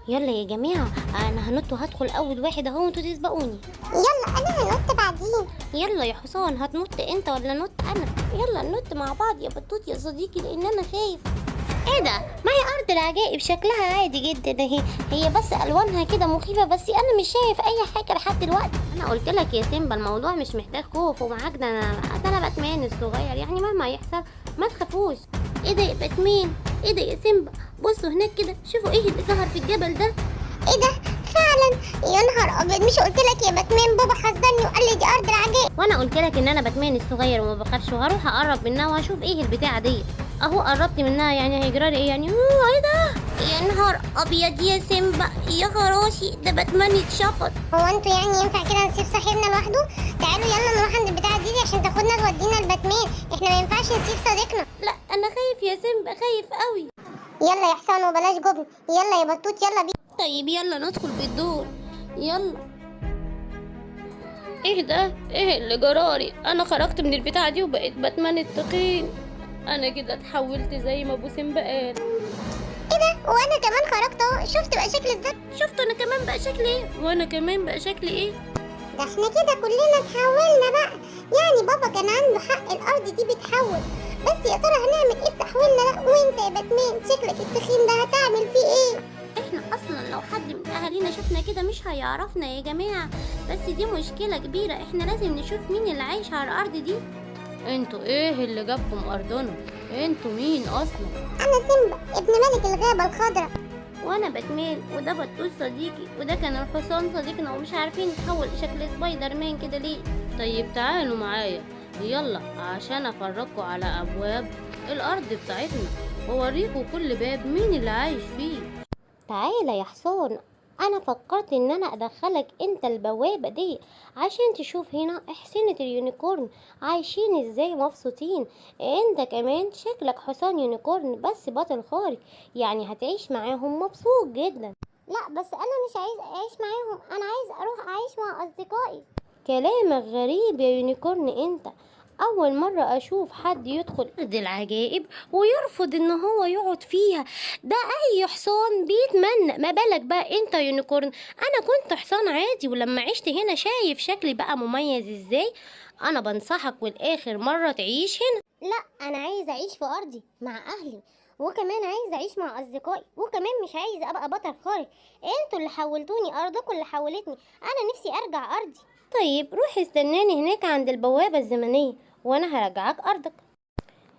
Speaker 4: يلا يا جماعة انا هنط وهدخل اول واحد اهو وانتوا تسبقوني.
Speaker 2: يلا انا هنط بعدين.
Speaker 4: يلا يا حصان، هتنط انت ولا نط انا؟
Speaker 2: يلا ننط مع بعض يا بطوط يا صديقي لان انا خايف.
Speaker 4: ايه ده؟ ما هي ارض العجائب شكلها عادي جدا اهي، هي بس الوانها كده مخيفه، بس انا مش شايف اي حاجه لحد دلوقتي. انا قلت لك يا سيمبا الموضوع مش محتاج خوف، ومعاك ده انا باتمان الصغير، يعني مهما يحصل ما تخافوش. ايه ده يا باتمان؟ ايه ده يا سيمبا؟ بصوا هناك كده، شوفوا ايه اللي ظهر في الجبل ده.
Speaker 2: ايه ده فعلا؟ يا نهار ابيض، مش قلت لك يا باتمان بابا حذرني وقال لي دي ارض العجائب؟
Speaker 4: وانا قلت لك ان انا باتمان الصغير وما بخافش، وهروح اقرب منها وهشوف ايه البتاعه دي. اهو قربت منها، يعني هيجرالي ايه يعني؟ ايه ده؟
Speaker 2: يا نهار ابيض يا سيمبا، يا خراشي ده باتمان اتشفط. هو انتوا يعني ينفع كده نسيب صاحبنا لوحده؟ تعالوا يلا نروح عند البتاعه دي عشان تاخدنا تودينا لباتمان، احنا ما ينفعش نسيب صديقنا.
Speaker 4: لا انا خايف يا سيمبا، خايف قوي.
Speaker 2: يلا يا حسن وبلاش جبن، يلا يا بطوط يلا بينا.
Speaker 4: طيب يلا ندخل بالدور، يلا.
Speaker 3: ايه ده؟ ايه اللي جرالي؟ انا خرجت من البتاعه دي وبقيت باتمان التخين. انا كده اتحولت زي ما ابو سيمبا قال.
Speaker 2: ايه ده؟ وانا كمان خرجت اهو، شفت بقى شكلي ازاي؟
Speaker 4: شفت انا كمان بقى شكلي ايه؟
Speaker 3: وانا كمان بقى شكلي ايه؟
Speaker 2: ده احنا كده كلنا اتحولنا بقى. يعني بابا كان عنده حق، الارض دي بتحول، بس يا ترى هنعمل ايه في تحويلنا ده؟ وانت يا باتمان شكلك التخين ده هتعمل فيه ايه؟
Speaker 4: احنا اصلا لو حد من اهالينا شفنا كده مش هيعرفنا يا جماعه، بس دي مشكله كبيره، احنا لازم نشوف مين اللي عايش على الارض دي.
Speaker 3: انتوا ايه اللي جابكم ارضنا؟ انتوا مين اصلا؟
Speaker 2: انا سيمبا ابن ملك الغابه الخضراء.
Speaker 4: وانا باتمان، وده بطوط صديقي، وده كان الحصان صديقنا، ومش عارفين نتحول لشكل سبايدر مان كده ليه.
Speaker 3: طيب تعالوا معايا يلا عشان افرجكوا على ابواب الارض بتاعتنا، واوريكوا كل باب مين اللي عايش فيه.
Speaker 4: تعالى يا حصان، انا فكرت ان انا ادخلك انت البوابة دي عشان تشوف هنا احسنة اليونيكورن عايشين ازاي مبسوطين. انت كمان شكلك حصان يونيكورن بس بطل خارق، يعني هتعيش معاهم مبسوط جدا.
Speaker 2: لا بس انا مش عايز اعيش معاهم، انا عايز اروح اعيش مع اصدقائي.
Speaker 4: كلامك غريب يا يونيكورن، انت اول مرة اشوف حد يدخل ارض العجائب ويرفض ان هو يقعد فيها. ده اي حصان بيتمنى، ما بالك بقى انت يونيكورن؟ انا كنت حصان عادي، ولما عشت هنا شايف شكلي بقى مميز ازاي. انا بنصحك والاخر مرة تعيش هنا.
Speaker 2: لا انا عايز اعيش في ارضي مع اهلي،
Speaker 4: وكمان عايزة أعيش مع أصدقائي، وكمان مش عايزة أبقى بطل خارق. انتوا اللي حولتوني، أرضكم اللي حولتني، أنا نفسي أرجع أرضي. طيب روح استناني هناك عند البوابة الزمنية وأنا هرجعك أرضك.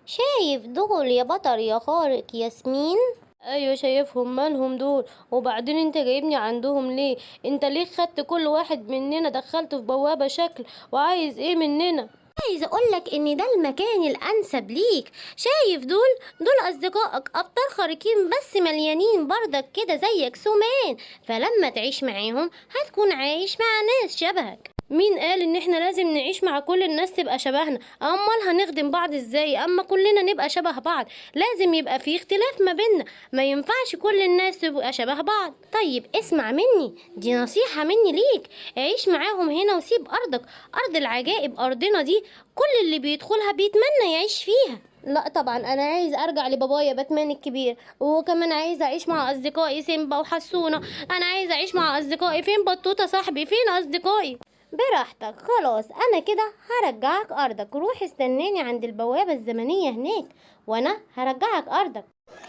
Speaker 4: شايف دول يا بطل يا خارق ياسمين؟
Speaker 3: ايوه شايفهم، مالهم دول؟ وبعدين انت جايبني عندهم ليه؟ انت ليه خدت كل واحد مننا دخلته في بوابة شكل؟ وعايز ايه مننا؟
Speaker 4: عايز اقولك ان ده المكان الانسب ليك. شايف دول اصدقائك، ابطال خارقين بس مليانين بردك كده زيك سمان، فلما تعيش معاهم هتكون عايش مع ناس شبهك.
Speaker 3: مين قال ان احنا لازم نعيش مع كل الناس تبقى شبهنا؟ امال هنخدم بعض ازاي اما كلنا نبقى شبه بعض؟ لازم يبقى في اختلاف ما بيننا، ما ينفعش كل الناس تبقى شبه بعض.
Speaker 4: طيب اسمع مني، دي نصيحة مني ليك، عيش معاهم هنا وسيب ارضك. ارض العجائب، ارضنا دي كل اللي بيدخلها بيتمنى يعيش فيها.
Speaker 3: لا طبعا، انا عايز ارجع لبابايا باتمان الكبير، وكمان عايز اعيش مع اصدقائي سيمبا وحسونة. انا عايز اعيش مع اصدقائي. فين بطوطة صاحبي؟ فين اصدقائي؟
Speaker 4: براحتك، خلاص انا كده هرجعك ارضك. روح استناني عند البوابة الزمنية هناك وانا هرجعك ارضك.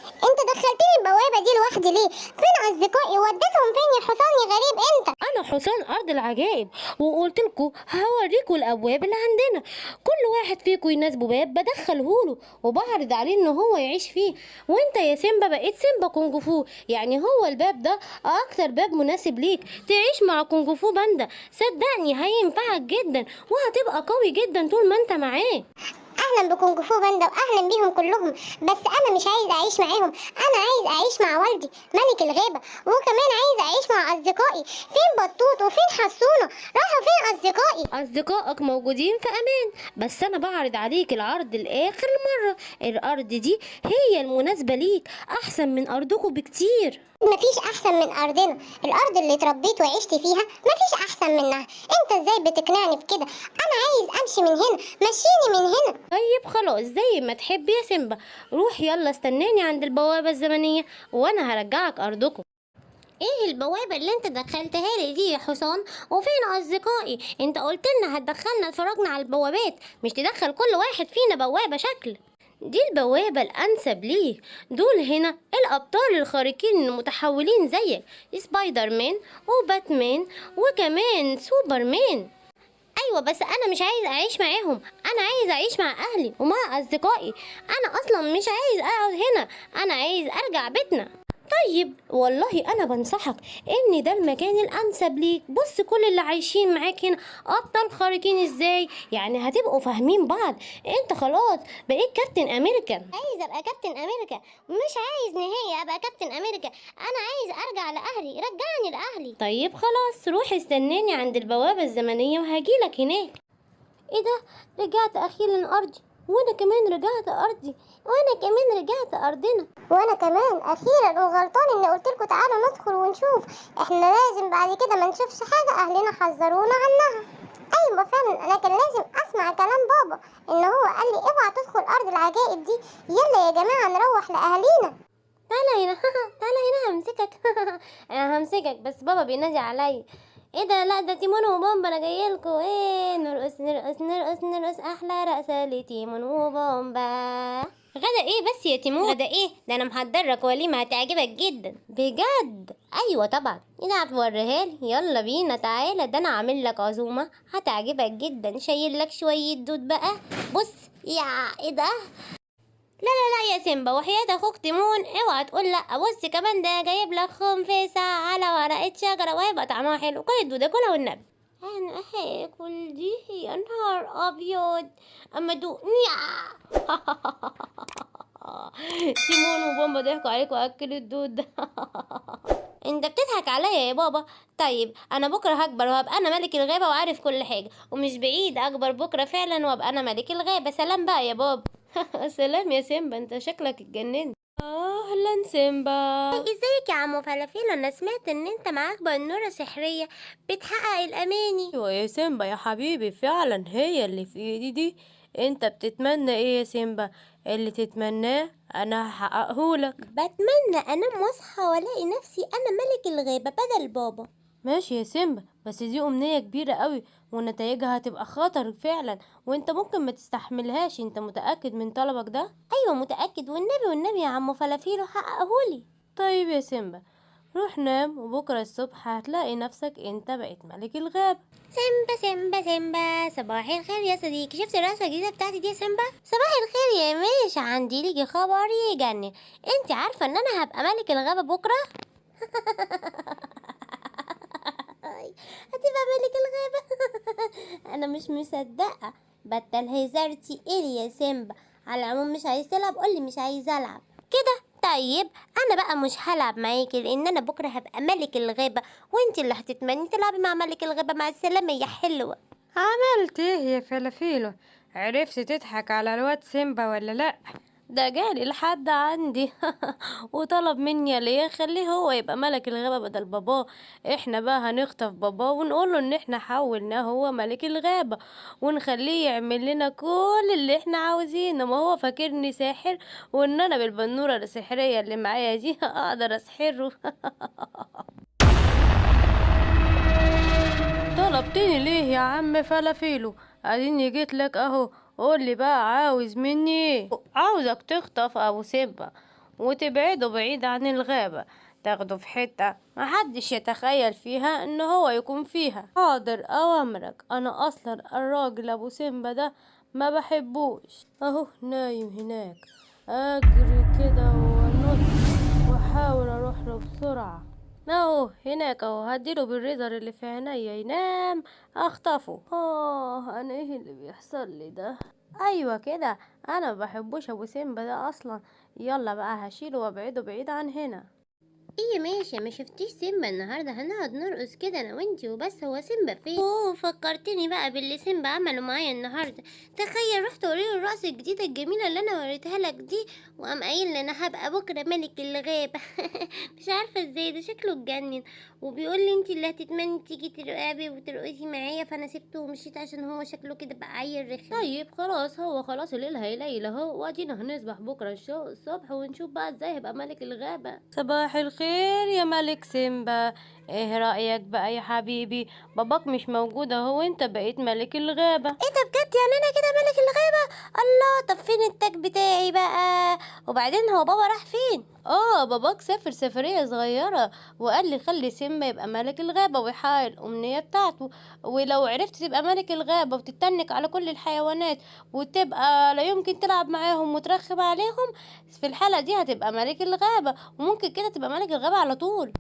Speaker 4: انت دخلتني البوابة دي لوحدي ليه؟ فين اصدقائي؟ وديتهم فين يا حصان يا غريب انت؟
Speaker 3: انا حسام ارض العجائب، وقلت لكم هوريكم الابواب اللي عندنا. كل واحد فيكم يناسبه باب بدخلهوله وبعرض عليه ان هو يعيش فيه. وانت يا سيمبا بقيت سيمبا كونج فو، يعني هو الباب ده اكتر باب مناسب ليك تعيش مع كونج فو باندا. صدقني هينفعك جدا وهتبقى قوي جدا طول ما انت معاه.
Speaker 2: اهلا بكونج فو باندا واهلا بيهم كلهم، بس انا مش عايز اعيش معاهم، انا عايز اعيش مع والدي ملك الغابة، وكمان عايز اعيش مع اصدقائي. فين بطوط وفين حسونة؟ راحوا فين اصدقائي؟
Speaker 3: اصدقائك موجودين في امان، بس انا بعرض عليك العرض لاخر مرة. الارض دي هي المناسبة ليك، احسن من ارضكم بكتير.
Speaker 2: مفيش احسن من ارضنا، الارض اللي اتربيت وعشت فيها مفيش احسن منها. انت ازاي بتقنعني بكده؟ انا عايز امشي من هنا، مشيني من هنا.
Speaker 3: طيب خلاص زي ما تحب يا سيمبا، روح يلا استناني عند البوابة الزمنية وانا هرجعك ارضكم.
Speaker 4: ايه البوابة اللي انت دخلتها لي دي يا حصان؟ وفين اصدقائي؟ انت قلت لنا هتدخلنا اتفرجنا على البوابات، مش تدخل كل واحد فينا بوابة شكل.
Speaker 3: دي البوابة الأنسب ليه. دول هنا الأبطال الخارقين المتحولين زيك، سبايدر مان وباتمان وكمان سوبرمان.
Speaker 4: ايوه بس انا مش عايز اعيش معاهم، انا عايز اعيش مع اهلي ومع اصدقائي. انا اصلا مش عايز اقعد هنا، انا عايز ارجع بيتنا.
Speaker 3: طيب والله انا بنصحك ان ده المكان الانسب ليك. بص كل اللي عايشين معاك هنا ابطال خارقين ازاي، يعني هتبقوا فاهمين بعض. انت خلاص بقيت كابتن امريكا.
Speaker 4: عايز ابقى كابتن امريكا، مش عايز نهائي ابقى كابتن امريكا، انا عايز ارجع لاهلي، رجعني لاهلي.
Speaker 3: طيب خلاص روح استناني عند البوابة الزمنية وهجيلك هناك.
Speaker 4: ايه ده؟ رجعت اخيرا ارضي، وانا كمان رجعت ارضي، وانا كمان رجعت ارضنا.
Speaker 2: وانا كمان اخيرا، وغلطان اني قلت لكم تعالوا ندخل ونشوف. احنا لازم بعد كده ما نشوفش حاجه اهلنا حذرونا عنها. ايوه فعلا، انا كان لازم اسمع كلام بابا ان هو قال لي اوعى تدخل ارض العجائب دي. يلا يا جماعه نروح لاهالينا.
Speaker 4: تعالى هنا تعالى هنا همسكك انا همسكك، بس بابا بينادي عليا. ايه ده؟ لا ده تيمون وبومبا، انا جايلكوا. ايه، نرقص نرقص نرقص نرقص احلى رقصه لتيمون وبومبا. غدا ايه بس يا تيمون؟ غدا ايه ده؟ انا محضرلك وليمه هتعجبك جدا. بجد؟ ايوه طبعا. ايه ده؟ هتوريها لي؟ يلا بينا تعالى، ده انا عامل لك عزومه هتعجبك جدا. شايل لك شويه دود بقى، بص. يا ايه ده؟ لا لا لا يا سيمبا، وحياة اخوك تيمون اوعى تقول لا. بص كمان ده جايب لك خنفسة على ورقة شجرة وهيبقى طعمها حلو. كل الدودة كلها والنبي. انا هاكل دي؟ يا نهار ابيض، اما دوقني.
Speaker 3: تيمون وبومبا ضحكوا عليك واكلوا الدود.
Speaker 4: انت بتضحك عليا يا بابا. طيب انا بكره هكبر وهبقى انا ملك الغابة وعارف كل حاجة، ومش بعيد اكبر بكره فعلا وابقى انا ملك الغابة. سلام بقى يا بابا.
Speaker 3: سلام يا سيمبا، انت شكلك اتجننت. اهلا سيمبا.
Speaker 4: ازيك يا عمو فلافيل؟ انا سمعت ان انت معاك بنوره سحريه بتحقق الاماني.
Speaker 1: ايوه يا سيمبا يا حبيبي، فعلا هي اللي في ايدي دي. انت بتتمنى ايه يا سيمبا؟ اللي تتمناه انا هحققهولك.
Speaker 4: بتمنى انام واصحى والاقي نفسي انا ملك الغابه بدل بابا.
Speaker 1: ماشي يا سيمبا، بس دي أمنية كبيرة قوي ونتائجها هتبقى خطر فعلا، وانت ممكن ما تستحملهاش. انت متأكد من طلبك ده؟
Speaker 4: ايوه متأكد، والنبي يا عم فلافيلو حققهولي.
Speaker 1: طيب يا سيمبا، روح نام وبكرة الصبح هتلاقي نفسك انت بقيت ملك الغابة.
Speaker 4: سيمبا صباح الخير يا صديقي، شفت الرسمة الجديدة بتاعتي دي يا سيمبا؟ صباح الخير يا ميش، عندي ليكي خبر يجنن. انت عارفة ان انا هبقى ملك الغابة بكرة؟ هتبقى ملك الغابة. انا مش مصدقة. بطل هزار تقيل يا سيمبا. على العموم مش عايز تلعب قولي مش عايز العب كده. طيب انا بقى مش هلعب معاكي لان انا بكره هبقى ملك الغابة، وانت اللي هتتمني تلعبي مع ملك الغابة. مع السلامة يا حلوة.
Speaker 1: عملت ايه يا فلافيلو؟ عرفت تضحك على الواد سيمبا ولا لا؟ ده جالي لحد عندي وطلب مني ليه خليه هو يبقى ملك الغابة بدل باباه. احنا بقى هنخطف باباه ونقوله ان احنا حولناه هو ملك الغابة، ونخليه يعمل لنا كل اللي احنا عاوزينه. ما هو فاكرني ساحر، وان انا بالبنورة السحرية اللي معايا دي اقدر اسحره. طلبتني ليه يا عم فلافيلو؟ اديني جيت لك اهو. قولي بقى عاوز مني ايه؟ عاوزك تخطف ابو سيمبا وتبعده بعيد عن الغابة، تاخده في حتة محدش يتخيل فيها ان هو يكون فيها. حاضر اوامرك. انا اصلا الراجل ابو سيمبا ده ما بحبوش. اهو نايم هناك، اجري كده وانط واحاول اروح له بسرعة. اهو هناك اهو، هديله بالريزر اللي في عينيا ينام اخطفه. انا ايه اللي بيحصل لي ده؟ ايوه كده، انا ما بحبوش ابو سيمبا ده اصلا. يلا بقى هشيله وابعده بعيد عن هنا.
Speaker 4: ايه ماشي، ما شفتيش سيمبا النهارده؟ هنقعد نرقص كده انا وانتي وبس. هو سيمبا فين؟ اوه فكرتني بقى باللي سيمبا عمله معايا النهارده. تخيل رحت اوريله الرقصه الجديده الجميله اللي انا وريتها لك دي، وقام قايل لي انا هبقى بكره ملك الغابه. مش عارفه ازاي، ده شكله اتجنن. وبيقول لي انتي اللي هتتمني تيجي ترقبي وترقصي معايا، فانا سبته ومشيت عشان هو شكله كده بقى عيل رخم.
Speaker 1: طيب خلاص، هو خلاص الليل هيليل اهو، وادينا هنسبح بكره الصبح ونشوف بقى ازاي هيبقى ملك الغابة. صباح الخير يا ملك سيمبا، ايه رأيك بقى يا حبيبي؟ باباك مش موجود اهو، انت بقيت ملك الغابة.
Speaker 4: ايه ده بجد؟ يعني انا كده ملك الغابة؟ الله، طب فين التاج بتاعي بقى؟ وبعدين هو بابا راح فين؟
Speaker 1: باباك سافر سفرية صغيرة وقال لي خلي سيمبا يبقى ملك الغابة ويحقق الأمنية بتاعته. ولو عرفت تبقى ملك الغابة وتتنك على كل الحيوانات وتبقى لا يمكن تلعب معاهم وترخم عليهم، في الحالة دي هتبقى ملك الغابة، وممكن كده تبقى ملك الغابة على طول.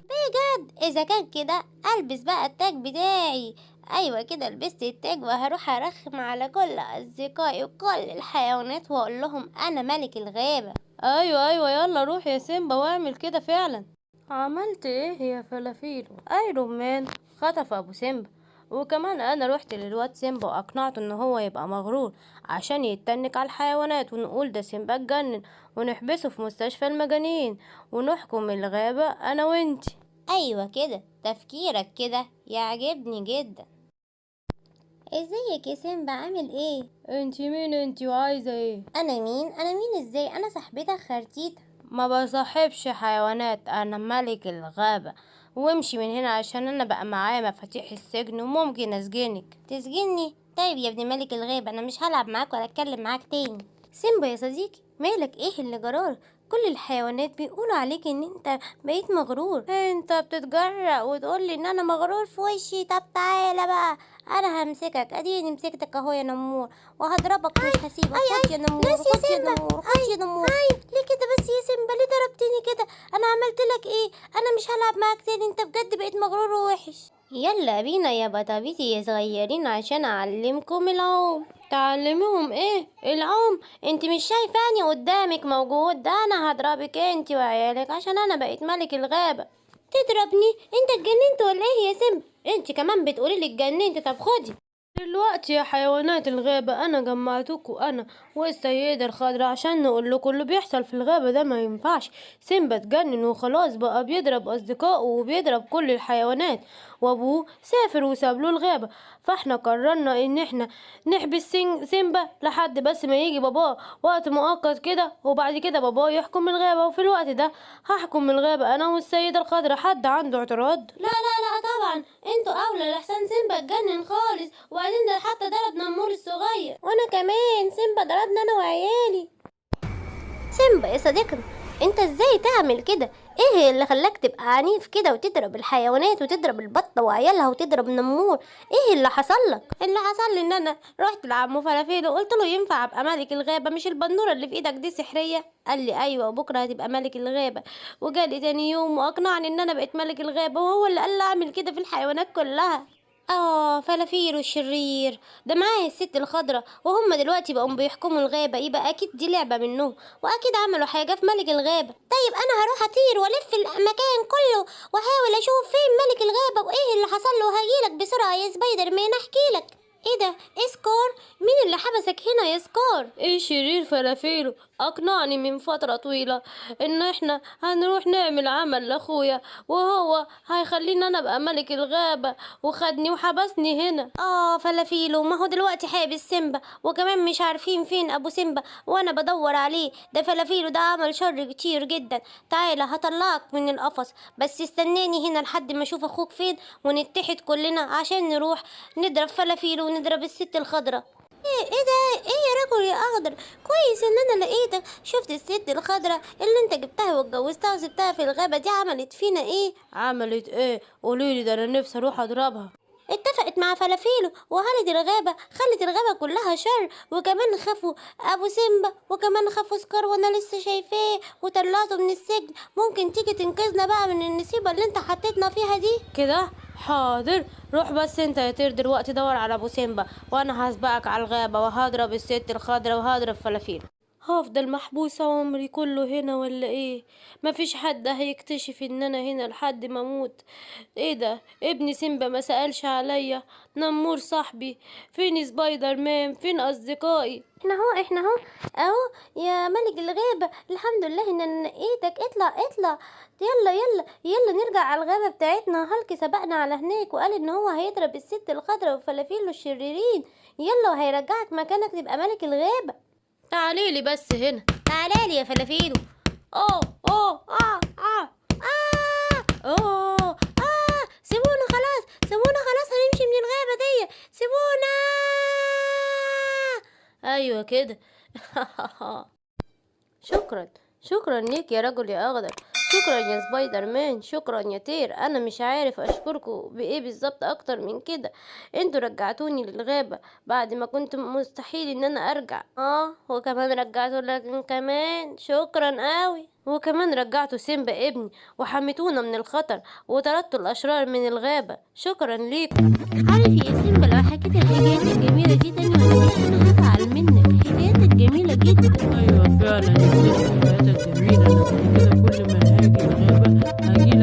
Speaker 4: اذا كان كده البس بقى التاج بتاعي. ايوه كده لبست التاج وهروح ارخم على كل اصدقائي وكل الحيوانات واقول لهم انا ملك الغابة.
Speaker 1: ايوه يلا روح يا سيمبا واعمل كده فعلا. عملت ايه يا فلافيلو؟ ايرون مان خطف ابو سيمبا، وكمان انا رحت للواد سيمبا واقنعته ان هو يبقى مغرور عشان يتنك على الحيوانات، ونقول ده سيمبا اتجنن ونحبسه في مستشفى المجانين ونحكم الغابة انا وانتي.
Speaker 4: ايوه كده، تفكيرك كده يعجبني جدا. ازيك يا سيمبا، عامل ايه؟
Speaker 1: انتي مين انتي وعايزة ايه؟
Speaker 4: انا مين ازاي؟ انا صاحبتك خرتيتة.
Speaker 1: ما بصاحبش حيوانات، انا ملك الغابة. وامشي من هنا عشان انا بقى معايا مفاتيح السجن وممكن اسجنك.
Speaker 4: تسجني؟ طيب يا ابن ملك الغابة، انا مش هلعب معاك ولا اتكلم معاك تاني. سيمبا يا صديقي، مالك؟ ايه اللي جرالك؟ كل الحيوانات بيقولوا عليك ان انت بقيت مغرور.
Speaker 1: انت بتتجرأ وتقولي ان انا مغرور
Speaker 4: في وشي؟ طب تعالى بقى، انا همسكك. اديني مسكتك اهو يا نمور، وهضربك مش هسيبك. خد يا نمور، خد يا نمور، خد يا نمور. ليه كده بس يا سيمبا؟ ليه ضربتني كده؟ انا عملت لك ايه؟ انا مش هلعب معاك تاني، انت بجد بقيت مغرور ووحش. يلا بينا يا بطابيتي يا صغيرين عشان اعلمكم العوم.
Speaker 1: تعلميهم ايه العوم؟
Speaker 4: انت مش شايفاني قدامك موجود؟ ده انا هضربك انت وعيالك عشان انا بقيت ملك الغابة. تضربني؟ انت اتجننت ولا ايه يا سيمبا؟ انت كمان بتقولي لي اتجننت؟ طب خدي
Speaker 1: دلوقتي يا حيوانات الغابة انا جمعتكم انا والسيدة الخضراء عشان نقول لكم اللي بيحصل في الغابة ده ما ينفعش. سيمبا اتجنن وخلاص بقى بيضرب اصدقائه وبيضرب كل الحيوانات، وابوه سافر وساب له الغابة. فاحنا قررنا ان احنا نحبس سيمبا لحد بس ما يجي باباه وقت مؤقت كده، وبعد كده باباه يحكم الغابة، وفي الوقت ده هحكم الغابة انا والسيدة الخضراء. حد عنده اعتراض؟
Speaker 4: لا
Speaker 2: طبعا انتوا اولى لحسن سيمبا اتجنن خالص، وبعدين ده حتى ضرب نمور الصغير، وانا كمان سيمبا ضربنا انا وعيالي. سيمبا يا صديقنا، انت ازاي تعمل كده؟ ايه اللي خلاك تبقى عنيف كده وتضرب الحيوانات وتضرب البطه وعيالها وتضرب النمور؟ ايه اللي حصل لك؟ اللي حصل لي ان انا رحت لعمو فلافيل وقلت له ينفع ابقى ملك الغابه؟ مش البنوره اللي في ايدك دي سحريه؟ قال لي ايوه، وبكره هتبقى ملك الغابه. وجالي تاني يوم واقنعني ان انا بقيت ملك الغابه، وهو اللي قال لي اعمل كده في الحيوانات كلها. فلافيل الشرير ده معاه الست الخضراء، وهم دلوقتي بقوا بيحكموا الغابة، يبقى أكيد دي لعبة منهم، وأكيد عملوا حاجة في ملك الغابة. طيب أنا هروح أطير وألف المكان كله وأحاول أشوف فين ملك الغابة وإيه اللي حصل له، وهجيلك بسرعة يا سبايدر مان أحكيلك. ايه ده؟ ايه سكار؟ مين اللي حبسك هنا يا سكار؟
Speaker 3: ايه شرير فلافيلو اقنعني من فترة طويلة ان احنا هنروح نعمل عمل لاخويا، وهو هيخليني انا ابقى ملك الغابة، وخدني وحبسني هنا.
Speaker 2: فلافيلو، ما هو دلوقتي حابس سيمبا، وكمان مش عارفين فين ابو سيمبا، وانا بدور عليه. ده فلافيلو ده عمل شر كتير جدا. تعالى هطلعك من القفص، بس استناني هنا لحد ما اشوف اخوك فين، ونتحد كلنا عشان نروح نضرب فلافيلو ونضرب الست الخضراء. ايه ده؟ ايه يا رجل يا اخضر؟ كويس ان انا لقيتك. شفت الست الخضراء اللي انت جبتها واتجوزتها وسبتها في الغابة دي عملت فينا ايه؟
Speaker 3: عملت ايه؟ قوليلي، ده انا نفسي اروح اضربها.
Speaker 2: اتفقت مع فلافيلو وهلت الغابة، خلت الغابة كلها شر، وكمان خافوا ابو سيمبا، وكمان خافوا سكار وانا لسه شايفاه، وطلعته من السجن. ممكن تيجي تنقذنا بقى من النصيبة اللي انت حطيتنا فيها دي؟
Speaker 3: كده حاضر. روح بس انت يا طير دلوقتي دور على ابو سيمبا، وانا هسبقك على الغابة وهضرب الست الخضراء وهضرب فلافيل. هفضل محبوسة عمري كله هنا ولا ايه؟ مفيش حد هيكتشف ان انا هنا لحد ما اموت. ايه ده؟ ابني سيمبا ما سألش عليا، نمور صاحبي فين؟ سبايدر مان فين؟ اصدقائي
Speaker 2: احنا اهو يا ملك الغابة، الحمد لله ان انا لقيتك. اطلع يلا نرجع على الغابة بتاعتنا. هالك سبقنا على هناك وقال ان هو هيضرب الست الخضراء وفلافيل الشريرين. يلا وهيرجعك مكانك تبقى ملك الغابة.
Speaker 3: تعاليلي بس هنا.
Speaker 2: تعالالي يا فلافيلو. اوه اوه اه اه سيبونا خلاص هنمشي من الغابة دي، سيبونا.
Speaker 3: ايوه كده. شكرا ليك يا رجل يا اخضر، شكرا يا سبايدر مان، شكرا يا تير. انا مش عارف اشكركم بايه بالظبط اكتر من كده. انتوا رجعتوني للغابة بعد ما كنت مستحيل ان انا ارجع. وكمان رجعتوا لكن كمان شكرا قوي. وكمان رجعتوا سيمبا ابني وحميتونا من الخطر وطردتوا الاشرار من الغابة. شكرا ليكم.
Speaker 2: عارف يا سيمبا، لو حكيت الحكايات الجميلة دي تاني انا هزعل منك. حكاياتك جميلة جدا.
Speaker 1: ايوه فعلا يا ست، حياتك جميلة. انا بعد كده كل ما هاجي الغابة هاجي